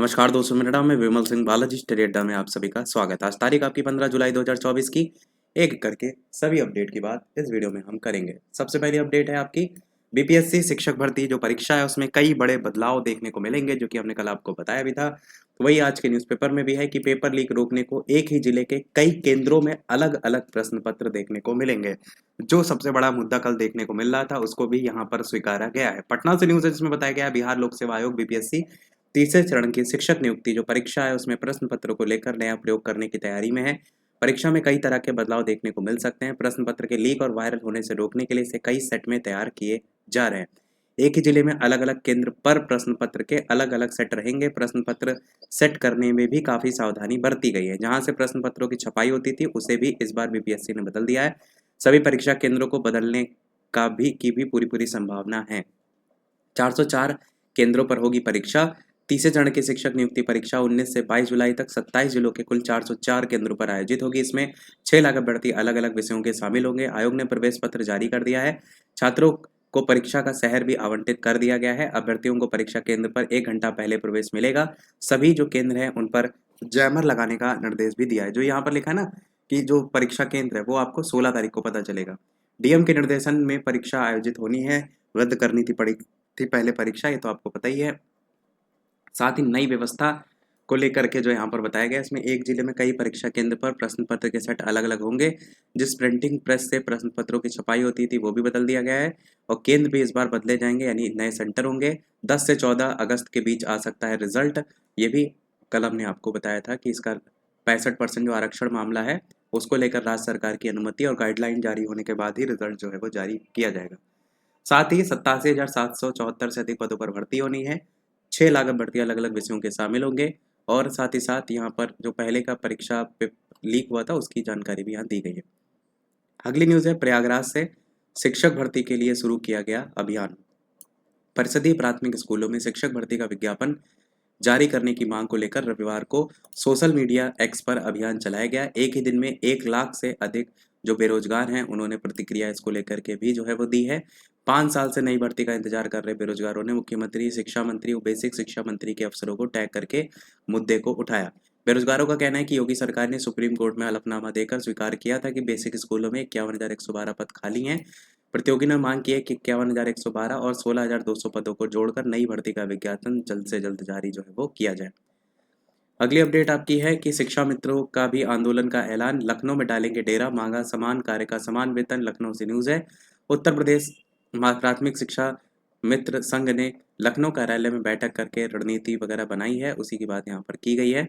नमस्कार दोस्तों, मेरा नाम है विमल सिंह। बालाजी स्टडी अड्डा में आप सभी का स्वागत है। आज तारीख आपकी 15 जुलाई 2024 की। एक करके सभी अपडेट की बात इस वीडियो में हम करेंगे। सबसे पहली अपडेट है आपकी बीपीएससी शिक्षक भर्ती जो परीक्षा है उसमें कई बड़े बदलाव देखने को मिलेंगे, जो कि हमने कल आपको बताया भी था। तो वही आज के न्यूज़पेपर में भी है कि पेपर लीक रोकने को एक ही जिले के कई केंद्रों में अलग अलग प्रश्न पत्र देखने को मिलेंगे। जो सबसे बड़ा मुद्दा कल देखने को मिल रहा था उसको भी यहाँ पर स्वीकारा गया है। पटना से न्यूज है जिसमें बताया गया है बिहार लोक सेवा आयोग बीपीएससी तीसरे चरण की शिक्षक नियुक्ति जो परीक्षा है उसमें प्रश्न पत्र को लेकर नया प्रयोग करने की तैयारी में है। परीक्षा में कई तरह के बदलाव देखने को मिल सकते हैं। प्रश्न पत्र के लीक और वायरल होने से रोकने के लिए इसे कई सेट में तैयार किए जा रहे हैं। एक ही जिले में अलग अलग केंद्र पर प्रश्न पत्र के अलग अलग सेट रहेंगे। प्रश्न पत्र सेट करने में भी काफी सावधानी बरती गई है। जहां से प्रश्न पत्रों की छपाई होती थी उसे भी इस बार बीपीएससी ने बदल दिया है। सभी परीक्षा केंद्रों को बदलने की भी पूरी संभावना है। 404 केंद्रों पर होगी परीक्षा। तीसरे चरण की शिक्षक नियुक्ति परीक्षा 19 से 22 जुलाई तक 27 जिलों के कुल 404 केंद्रों पर आयोजित होगी। इसमें 6 लाख अभ्यर्थी अलग अलग विषयों के शामिल होंगे। आयोग ने प्रवेश पत्र जारी कर दिया है। छात्रों को परीक्षा का शहर भी आवंटित कर दिया गया है। अभ्यर्थियों को परीक्षा केंद्र पर 1 घंटा पहले प्रवेश मिलेगा। सभी जो केंद्र हैं उन पर जैमर लगाने का निर्देश भी दिया है। जो यहाँ पर लिखा है ना कि जो परीक्षा केंद्र है वो आपको 16 तारीख को पता चलेगा। डीएम के निर्देशन में परीक्षा आयोजित होनी है। रद्द करनी थी पहले परीक्षा, ये तो आपको पता ही है। साथ ही नई व्यवस्था को लेकर के जो यहाँ पर बताया गया इसमें एक जिले में कई परीक्षा केंद्र पर प्रश्न पत्र के सेट अलग अलग होंगे। जिस प्रिंटिंग प्रेस से प्रश्न पत्रों की छपाई होती थी वो भी बदल दिया गया है और केंद्र भी इस बार बदले जाएंगे, यानी नए सेंटर होंगे। 10 से 14 अगस्त के बीच आ सकता है रिजल्ट। ये भी कल हमने आपको बताया था कि इसका 65% जो आरक्षण मामला है उसको लेकर राज्य सरकार की अनुमति और गाइडलाइन जारी होने के बाद ही रिजल्ट जो है वो जारी किया जाएगा। साथ ही 87,774 से अधिक पदों पर भर्ती होनी है। 6 लाख अभ्यर्थी अलग अलग विषयों के शामिल होंगे और साथ ही साथ यहाँ पर जो पहले का परीक्षा लीक हुआ था उसकी जानकारी भी यहाँ दी गई है। अगली न्यूज़ है प्रयागराज से शिक्षक भर्ती के लिए शुरू किया गया अभियान। परिषदीय प्राथमिक स्कूलों में शिक्षक भर्ती का विज्ञापन जारी करने की मांग को लेकर रविवार को सोशल मीडिया एक्स पर अभियान चलाया गया। एक ही दिन में 1 लाख से अधिक जो बेरोजगार हैं उन्होंने प्रतिक्रिया इसको लेकर के भी जो है वो दी है। 5 साल से नई भर्ती का इंतजार कर रहे बेरोजगारों ने मुख्यमंत्री, शिक्षा मंत्री और बेसिक शिक्षा मंत्री के अफसरों को टैग करके मुद्दे को उठाया। बेरोजगारों का कहना है कि योगी सरकार ने सुप्रीम कोर्ट में हलफनामा देकर स्वीकार किया था कि बेसिक स्कूलों में 51,112 पद खाली हैं। प्रतियोगी ने मांग की है कि 51,112 और 16,200 पदों को जोड़कर नई भर्ती का विज्ञापन जल्द से जल्द जारी जो है वो किया जाए। अगली अपडेट आपकी है कि शिक्षा मित्रों का भी आंदोलन का ऐलान। लखनऊ में डालेंगे डेरा, मांगा समान कार्य का समान वेतन। लखनऊ से न्यूज है। उत्तर प्रदेश प्राथमिक शिक्षा मित्र संघ ने लखनऊ कार्यालय में बैठक करके रणनीति वगैरह बनाई है, उसी की बात यहाँ पर की गई है।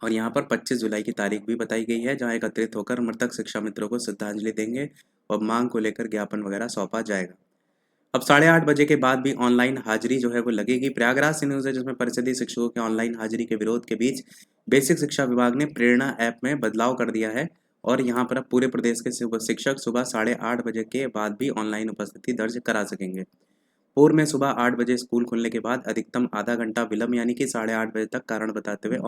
और यहाँ पर 25 जुलाई की तारीख भी बताई गई है जहाँ एकत्रित होकर मृतक शिक्षा मित्रों को श्रद्धांजलि देंगे और मांग को लेकर ज्ञापन वगैरह सौंपा जाएगा। अब 8:30 बजे के बाद भी ऑनलाइन हाजिरी जो है वो लगेगी। प्रयागराज से न्यूज है जिसमें परिषदीय शिक्षकों के ऑनलाइन हाजिरी के विरोध के बीच बेसिक शिक्षा विभाग ने प्रेरणा ऐप में बदलाव कर दिया है और यहाँ पर अब पूरे प्रदेश के शिक्षक सुबह 8:30 बजे के बाद भी ऑनलाइन उपस्थिति दर्ज करा सकेंगे। पूर्व में सुबह 8 बजे स्कूल खुलने के बाद अधिकतम आधा घंटा विलम्ब यानी कि 8:30 बजे तक कारण बताते हुए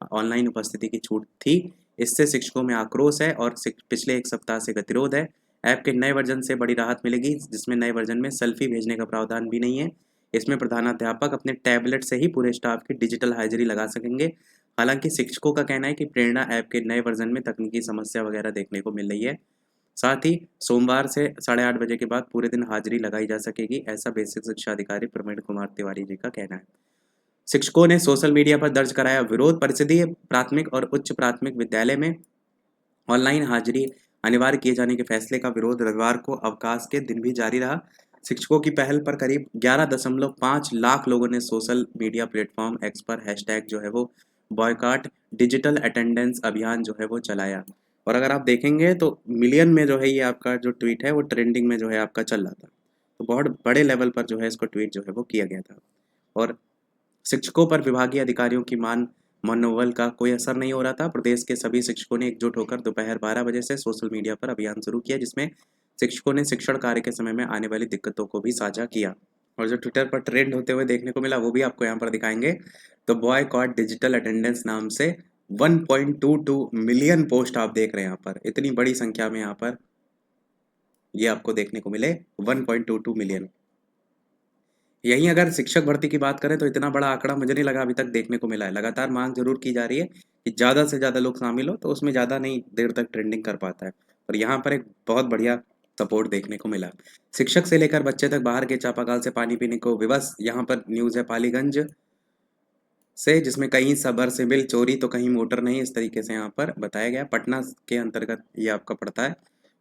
ऑनलाइन उपस्थिति की छूट थी। इससे शिक्षकों में आक्रोश है और पिछले 1 सप्ताह से गतिरोध है। ऐप के नए वर्जन से बड़ी राहत मिलेगी, जिसमें नए वर्जन में सेल्फी भेजने का प्रावधान भी नहीं है। इसमें प्रधानाध्यापक अपने टैबलेट से ही पूरे स्टाफ की डिजिटल हाजिरी लगा सकेंगे। हालांकि शिक्षकों का कहना है कि प्रेरणा ऐप के नए वर्जन में तकनीकी समस्या वगैरह देखने को मिल रही है। साथ ही सोमवार से 8:30 बजे के बाद पूरे दिन हाजिरी लगाई जा सकेगी, ऐसा बेसिक शिक्षा अधिकारी प्रवीण कुमार तिवारी जी का कहना है। शिक्षकों ने सोशल मीडिया पर दर्ज कराया विरोध। परिषदीय प्राथमिक और उच्च प्राथमिक विद्यालय में ऑनलाइन हाजिरी अनिवार्य किए जाने के फैसले का विरोध रविवार को अवकाश के दिन भी जारी रहा। शिक्षकों की पहल पर करीब 11.5 लाख लोगों ने सोशल मीडिया प्लेटफॉर्म एक्स पर हैशटैग जो है वो बॉयकॉट डिजिटल अटेंडेंस अभियान जो है वो चलाया। और अगर आप देखेंगे तो मिलियन में जो है ये आपका जो ट्वीट है वो ट्रेंडिंग में जो है आपका चल रहा था। तो बहुत बड़े लेवल पर जो है इसको ट्वीट जो है वो किया गया था। और शिक्षकों पर विभागीय अधिकारियों की मनोबल का कोई असर नहीं हो रहा था। प्रदेश के सभी शिक्षकों ने एकजुट होकर दोपहर 12 बजे से सोशल मीडिया पर अभियान शुरू किया, जिसमें शिक्षकों ने शिक्षण कार्य के समय में आने वाली दिक्कतों को भी साझा किया। और जो ट्विटर पर ट्रेंड होते हुए देखने को मिला वो भी आपको यहाँ पर दिखाएंगे। तो बॉयकॉट डिजिटल अटेंडेंस नाम से 1.22 मिलियन पोस्ट आप देख रहे हैं यहाँ पर। इतनी बड़ी संख्या में यहाँ पर ये आपको देखने को मिले 1.22 मिलियन। यहीं अगर शिक्षक भर्ती की बात करें तो इतना बड़ा आंकड़ा मुझे नहीं लगा अभी तक देखने को मिला है। लगातार मांग ज़रूर की जा रही है कि ज़्यादा से ज़्यादा लोग शामिल हो, तो उसमें ज़्यादा नहीं देर तक ट्रेंडिंग कर पाता है। और यहाँ पर एक बहुत बढ़िया सपोर्ट देखने को मिला। शिक्षक से लेकर बच्चे तक बाहर के चापाकल से पानी पीने को विवश। यहाँ पर न्यूज़ है पालीगंज से, जिसमें कहीं सबमर्सिबल चोरी तो कहीं मोटर नहीं, इस तरीके से यहाँ पर बताया गया। पटना के अंतर्गत ये आपका पड़ता है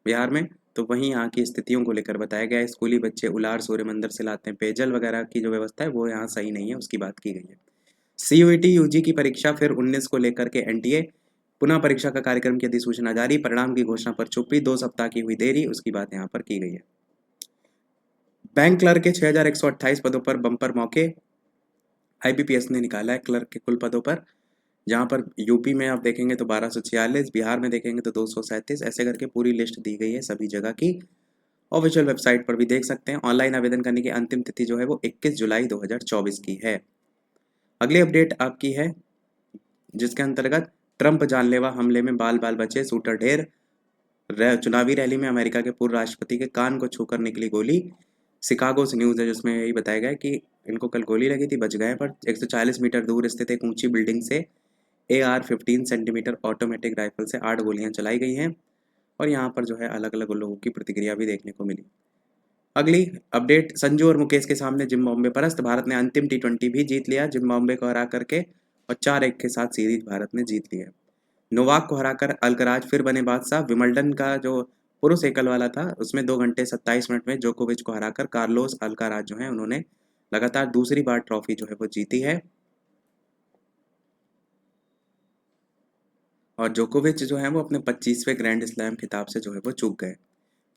बिहार में। तो वहीं यहाँ की स्थितियों को लेकर बताया गया है। स्कूली बच्चे उलार सूर्य मंदिर से लाते हैं पेयजल वगैरह की जो व्यवस्था है वो यहाँ सही नहीं है, उसकी बात की गई है। सीयूईटी यूजी की परीक्षा फिर 19 को लेकर के एनटीए पुनः परीक्षा का कार्यक्रम की अधिसूचना जारी। परिणाम की घोषणा पर चुप्पी, 2 सप्ताह की हुई देरी, उसकी बात यहाँ पर की गई है। बैंक क्लर्क के 6128 पदों पर बम्पर मौके। आईबीपीएस ने निकाला है क्लर्क के कुल पदों पर, जहाँ पर यूपी में आप देखेंगे तो 1246, बिहार में देखेंगे तो 237, ऐसे करके पूरी लिस्ट दी गई है सभी जगह की। ऑफिशियल वेबसाइट पर भी देख सकते हैं। ऑनलाइन आवेदन करने की अंतिम तिथि जो है वो 21 जुलाई 2024 की है। अगली अपडेट आपकी है जिसके अंतर्गत ट्रंप जानलेवा हमले में बाल बाल बचे, शूटर ढेर। चुनावी रैली में अमेरिका के पूर्व राष्ट्रपति के कान को छूकर निकली गोली। शिकागो से न्यूज़ है जिसमें यही बताया गया कि इनको कल गोली लगी थी, बच गए, पर 140 मीटर दूर स्थित एक ऊंची बिल्डिंग से AR-15 सेंटीमीटर ऑटोमेटिक राइफल से 8 गोलियां चलाई गई हैं। और यहाँ पर जो है अलग अलग लोगों की प्रतिक्रिया भी देखने को मिली। अगली अपडेट, संजू और मुकेश के सामने जिम्बाब्वे परास्त। भारत ने अंतिम T20 भी जीत लिया जिम्बाब्वे को हरा करके, और 4-1 के साथ सीरीज भारत ने जीत ली है। नोवाक को हराकर अल्कराज फिर बने बादशाह। विंबलडन का जो पुरुष एकल वाला था उसमें 2 घंटे 27 मिनट में जोकोविच को हराकर कार्लोस अल्काराज जो है उन्होंने लगातार दूसरी बार ट्रॉफी जो है वो जीती है। और जोकोविच जो है वो अपने 25वें ग्रैंड स्लैम खिताब से जो है वो चूक गए।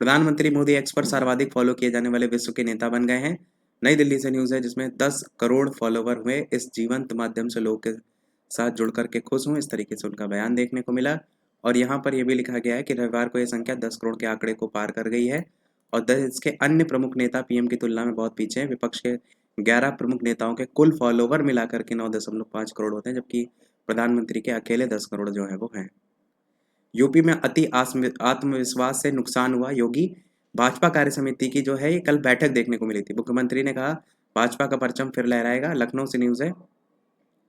प्रधानमंत्री मोदी एक्स पर सर्वाधिक फॉलो किए जाने वाले विश्व के नेता बन गए हैं। नई दिल्ली से न्यूज़ है जिसमें 10 करोड़ फॉलोवर हुए। इस जीवंत माध्यम से लोगों के साथ जुड़ करके खुश हूँ, इस तरीके से उनका बयान देखने को मिला। और यहाँ पर यह भी लिखा गया है कि रविवार को यह संख्या 10 करोड़ के आंकड़े को पार कर गई है। और देश के अन्य प्रमुख नेता पीएम की तुलना में बहुत पीछे हैं। विपक्ष के 11 प्रमुख नेताओं के कुल फॉलोवर मिलाकर के 9.5 करोड़ होते हैं, जबकि प्रधानमंत्री के अकेले 10 करोड़ जो है वो हैं। यूपी में अति आत्मविश्वास से नुकसान हुआ, योगी। भाजपा कार्य समिति की जो है ये कल बैठक देखने को मिली थी। मुख्यमंत्री ने कहा भाजपा का परचम फिर लहराएगा। लखनऊ से न्यूज़ है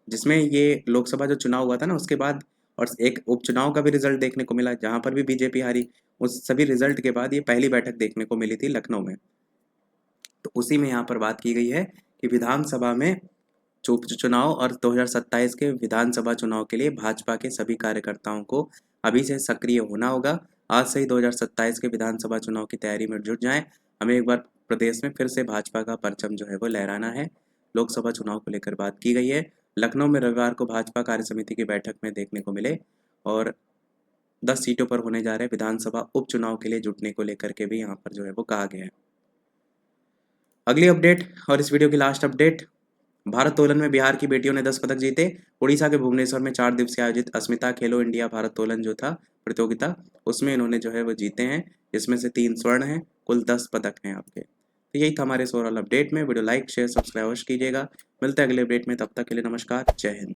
जिसमें ये लोकसभा जो चुनाव हुआ था ना उसके बाद, और एक उपचुनाव का भी रिजल्ट देखने को मिला जहां पर भी बीजेपी हारी। उस सभी रिजल्ट के बाद ये पहली बैठक देखने को मिली थी लखनऊ में। तो उसी में यहाँ पर बात की गई है कि विधानसभा में चुनाव और 2027 के विधानसभा चुनाव के लिए भाजपा के सभी कार्यकर्ताओं को अभी से सक्रिय होना होगा। आज से ही 2027 के विधानसभा चुनाव की तैयारी में जुट जाएं। हमें एक बार प्रदेश में फिर से भाजपा का परचम जो है वो लहराना है। लोकसभा चुनाव को लेकर बात की गई है। लखनऊ में रविवार को भाजपा कार्य समिति की बैठक में देखने को मिले, और 10 सीटों पर होने जा रहे विधानसभा उपचुनाव के लिए जुटने को लेकर के भी यहाँ पर जो है वो कहा गया है। अगली अपडेट और इस वीडियो की लास्ट अपडेट, भारोत्तोलन में बिहार की बेटियों ने 10 पदक जीते। उड़ीसा के भुवनेश्वर में 4 दिवसीय आयोजित अस्मिता खेलो इंडिया भारोत्तोलन जो था प्रतियोगिता, उसमें इन्होंने जो है वो जीते हैं, जिसमें से 3 स्वर्ण हैं। कुल 10 पदक हैं आपके। तो यही था हमारे ओवरऑल अपडेट में। वीडियो लाइक शेयर सब्सक्राइब कीजिएगा। मिलते हैं अगले अपडेट में, तब तक के लिए नमस्कार, जय हिंद।